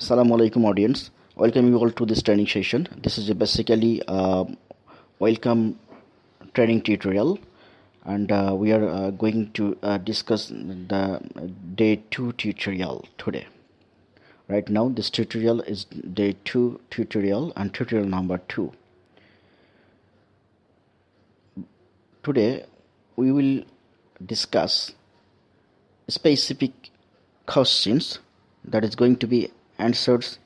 Assalamu alaikum audience. Welcome you all to this training session. This is basically welcome training tutorial, and we are going to discuss the day 2 tutorial today. Right now this tutorial is day 2 tutorial and tutorial number 2. Today we will discuss specific questions that is going to be answers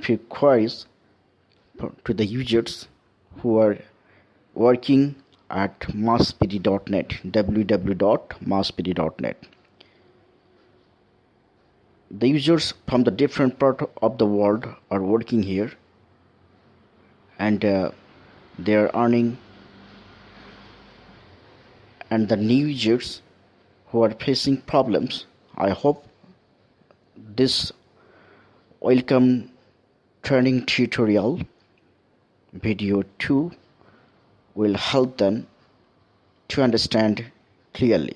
few queries to the users who are working at masspd.net, www.masspd.net. The users from the different part of the world are working here, and they are earning, and the new users who are facing problems. I hope this welcome training tutorial video 2 will help them to understand clearly.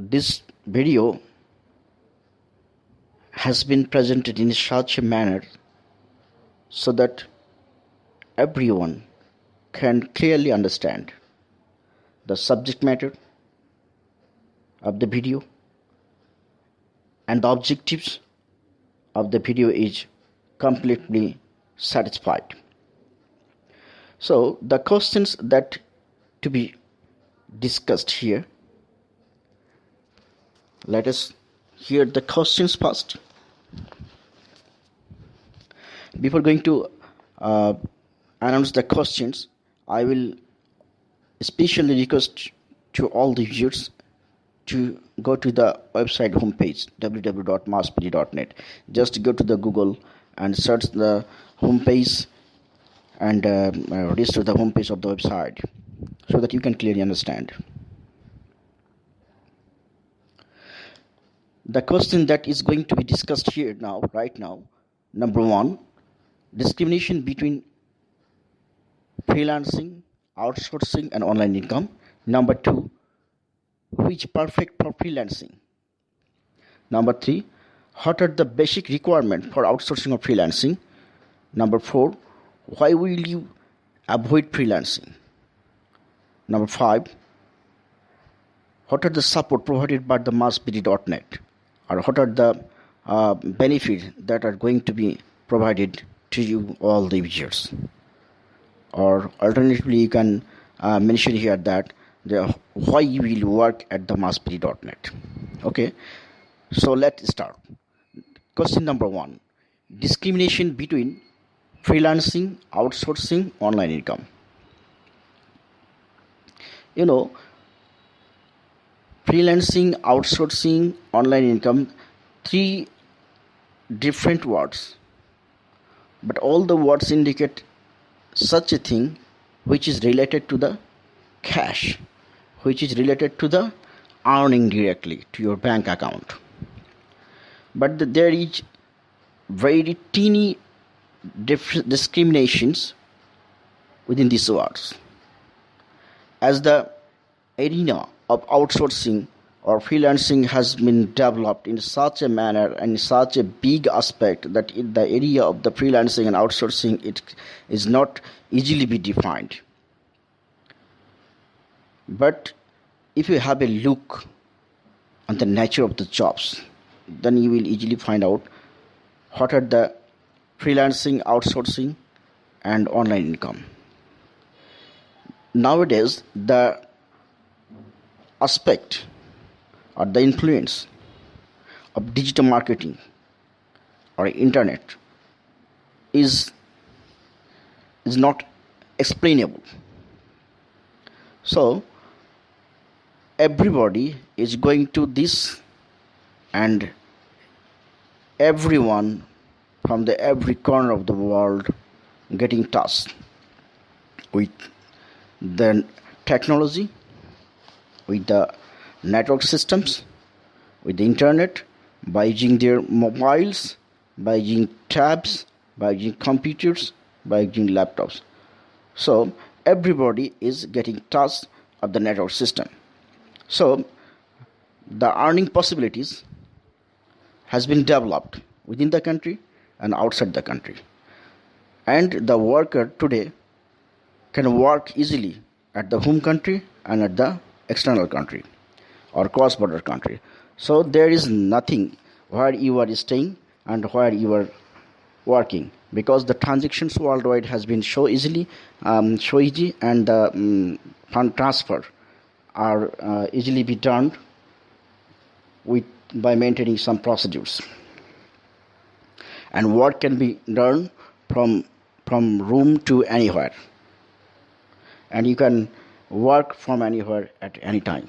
This video has been presented in such a manner so that everyone can clearly understand the subject matter of the video, and the objectives of the video is completely satisfied. So the questions that to be discussed here, let us hear the questions first. Before going to announce the questions, I will especially request to all the users to go to the website homepage www.masspd.net. Just go to the Google and search the homepage and register the homepage of the website so that you can clearly understand. The question that is going to be discussed here right now, number 1, discrimination between freelancing, outsourcing and online income. Number 2, which perfect for freelancing. Number 3, what are the basic requirements for outsourcing or freelancing. Number 4, why will you avoid freelancing. Number 5, what are the support provided by the masspd.net, or what are the benefits that are going to be provided to you all the users. Or alternatively, you can mention here that why you will work at the masspd.net. Okay, so let's start. Question number 1, discrimination between freelancing, outsourcing, online income. Freelancing, outsourcing, online income, 3 different words, but all the words indicate such a thing which is related to the cash, which is related to the earning directly to your bank account. But there is very teeny discriminations within these words. As the arena of outsourcing or freelancing has been developed in such a manner and such a big aspect that in the area of the freelancing and outsourcing it is not easily be defined. But if you have a look on the nature of the jobs, then you will easily find out what are the freelancing, outsourcing and online income. Nowadays, the aspect or the influence of digital marketing or internet is not explainable. So everybody is going to this, and everyone from the every corner of the world getting touched with the technology, with the network systems, with the internet, by using their mobiles, by using tabs, by using computers, by using laptops. So everybody is getting touched of the network system. So the earning possibilities has been developed within the country and outside the country. And the worker today can work easily at the home country and at the external country or cross-border country. So there is nothing where you are staying and where you are working, because the transactions worldwide has been so easy, and the fund transfer are easily be done with by maintaining some procedures, and work can be done from room to anywhere, and you can work from anywhere at any time.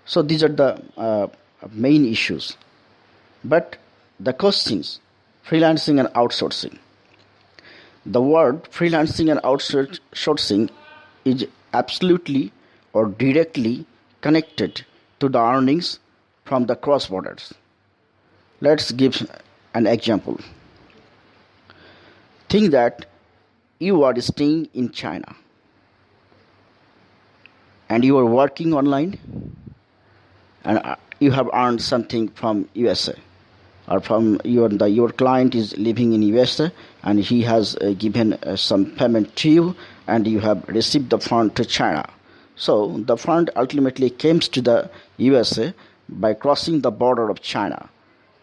So these are the main issues. But the questions, freelancing and outsourcing. The word freelancing and outsourcing is absolutely or directly connected to the earnings from the cross borders. Let's give an example. Think that you are staying in China and you are working online, and you have earned something from USA, or from your client is living in USA and he has given some payment to you, and you have received the fund to China. So the fund ultimately comes to the USA by crossing the border of China,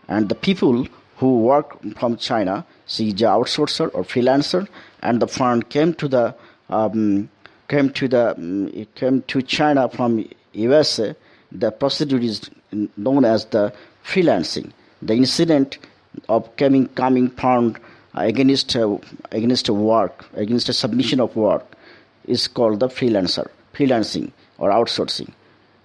and the people who work from China see the outsourcer or freelancer, and the fund came to China from USA. The procedure is known as the freelancing. The incident of coming fund against work, against a submission of work, is called the freelancing or outsourcing.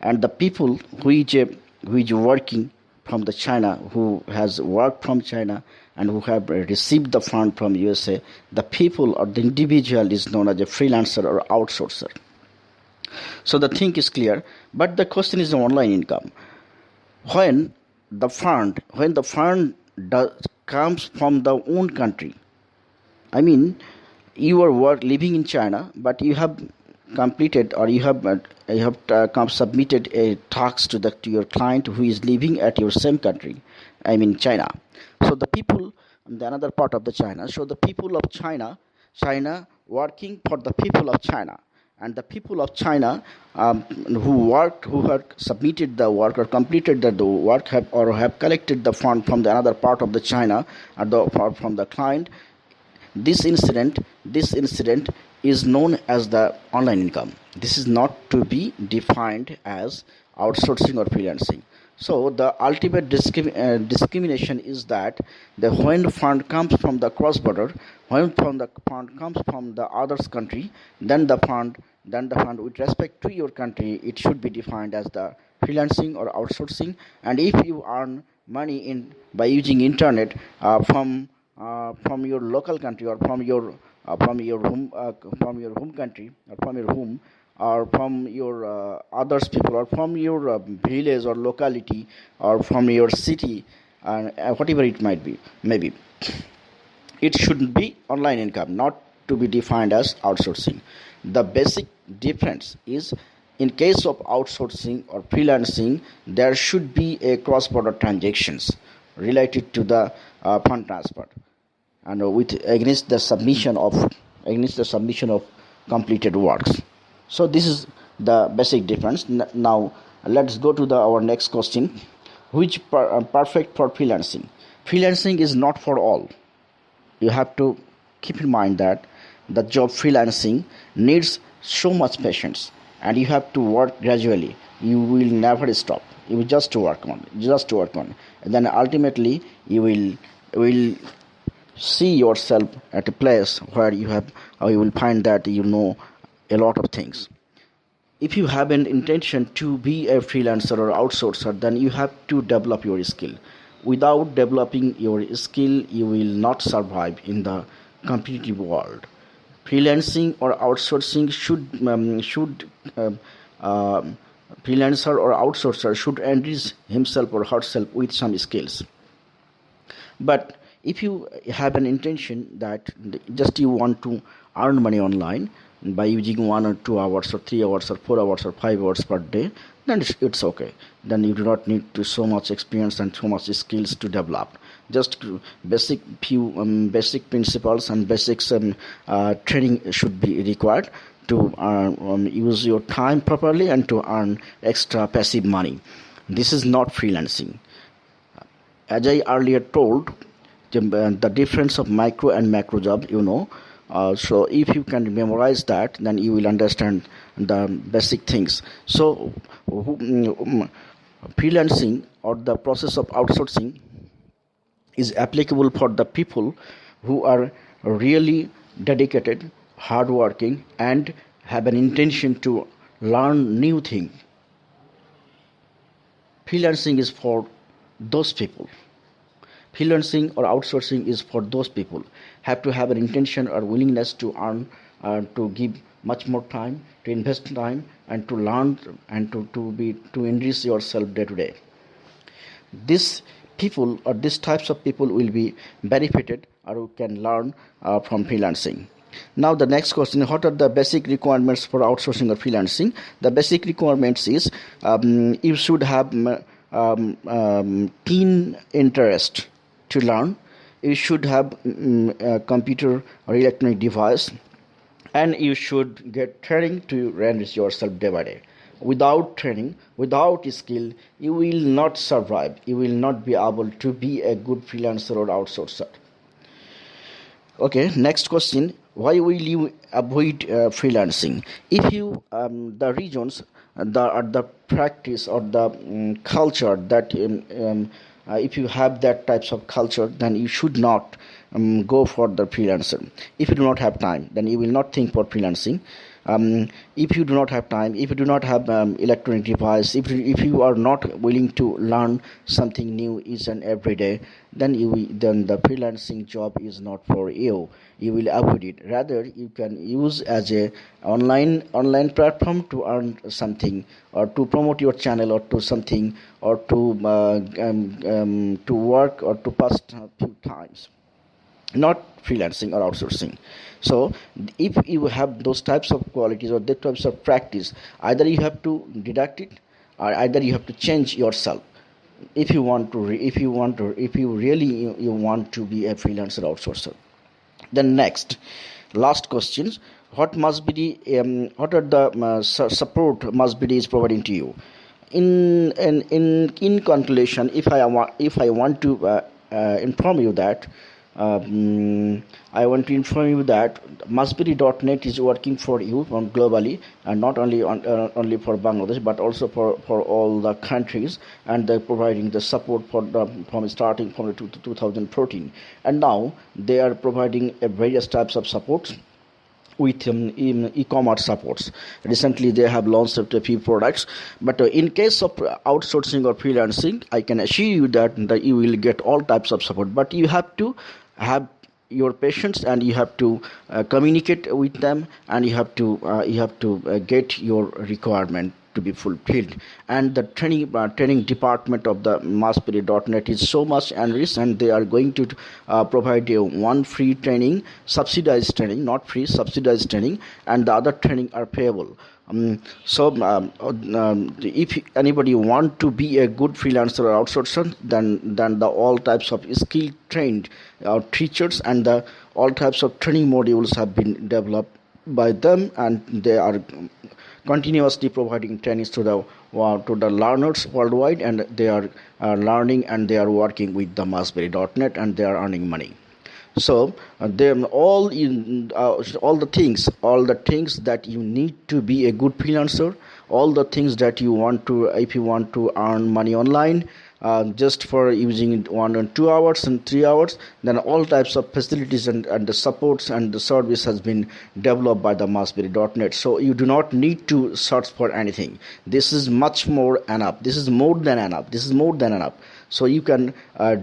And the people who is working from the China, who has worked from China and who have received the fund from USA, the people or the individual is known as a freelancer or outsourcer. So the thing is clear, but the question is the online income. When the fund comes from the own country, I mean, you are living in China, but you have completed, or you have submitted a tax to your client who is living at your same country, I mean China. So the people in the another part of the China, so the people of China working for the people of China, and the people of China who have submitted the work or completed the work have collected the fund from the another part of the China, or from the client. This incident is known as the online income. This is not to be defined as outsourcing or freelancing. So the ultimate discrimination is that when fund comes from the cross border, when the fund comes from the other's country, then the fund with respect to your country, it should be defined as the freelancing or outsourcing. And if you earn money by using internet from your local country, or from your home country, or from your home, or from your others people, or from your village or locality, or from your city, and whatever it might be, maybe it should be online income, not to be defined as outsourcing. The basic difference is, in case of outsourcing or freelancing, there should be a cross-border transactions related to the fund transfer, and against the submission of completed works. So this is the basic difference. Now let's go to our next question. Which perfect for freelancing? Freelancing is not for all. You have to keep in mind that the job freelancing needs so much patience, and you have to work gradually. You will never stop. You will just work on, and then ultimately you will see yourself at a place where you will find that you know a lot of things. If you have an intention to be a freelancer or outsourcer, then you have to develop your skill. Without developing your skill, you will not survive in the competitive world. Freelancing or outsourcing freelancer or outsourcer should enrich himself or herself with some skills. But if you have an intention that just you want to earn money online by using 1 or 2 hours or 3 hours or 4 hours or 5 hours per day, then it's okay. then you do not need to so much experience and so much skills to develop. Just basic principles and basics training should be required to use your time properly and to earn extra passive money. This is not freelancing. As I earlier told, the difference of micro and macro job, so if you can memorize that, then you will understand the basic things. So freelancing or the process of outsourcing is applicable for the people who are really dedicated, hardworking, and have an intention to learn new things. Freelancing is for those people. Freelancing or outsourcing is for those people have to have an intention or willingness to earn, to give much more time, to invest time, and to learn and to enrich yourself day to day. These people or these types of people will be benefited or can learn from freelancing. Now the next question: what are the basic requirements for outsourcing or freelancing? The basic requirements is you should have keen interest to learn. You should have a computer or electronic device, and you should get training to enrich yourself day by day. Without training, without skill, you will not survive. You will not be able to be a good freelancer or outsourcer. Okay, next question: why will you avoid freelancing? If you the regions, the practice or the culture that if you have that types of culture, then you should not go for the freelancer. If you do not have time, then you will not think for freelancing. If you do not have time, if you do not have electronic device, if you are not willing to learn something new each and every day, then the freelancing job is not for you. You will avoid it. Rather, you can use as a online platform to earn something, or to promote your channel, or to something, or to work, or to pass a few times. Not freelancing or outsourcing. So if you have those types of qualities or that types of practice, either you have to deduct it, or either you have to change yourself if you want to if you really want to be a freelancer outsourcer. Then last questions: what are the support must be is providing to you? In conclusion, if I want to inform you that Masbiri.net is working for you globally, and not only only for Bangladesh but also for all the countries, and they're providing the support from starting from 2014, and now they are providing various types of supports with e-commerce supports. Recently they have launched a few products, but in case of outsourcing or freelancing, I can assure you that you will get all types of support, but you have to have your patience, and you have to communicate with them, and you have to get your requirement to be fulfilled. And the training department of the Masbiri.net is so much enriched, and they are going to provide you one free training, subsidized training, not free, subsidized training, and the other training are payable. If anybody want to be a good freelancer or outsourcer, then the all types of skill trained teachers and the all types of training modules have been developed by them, and they are continuously providing trainings to the learners worldwide, and they are learning, and they are working with the Masbiri.net, and they are earning money. So all the things that you need to be a good freelancer, all the things that you want to, if you want to earn money online, just for using 1 or 2 hours and 3 hours, then all types of facilities and the supports and the service has been developed by the Masbiri.net. So you do not need to search for anything. This is much more enough. This is more than enough. So you can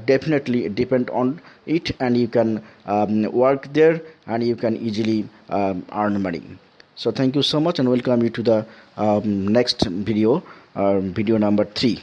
definitely depend on it, and you can work there, and you can easily earn money. So thank you so much, and welcome you to the next video, video number 3.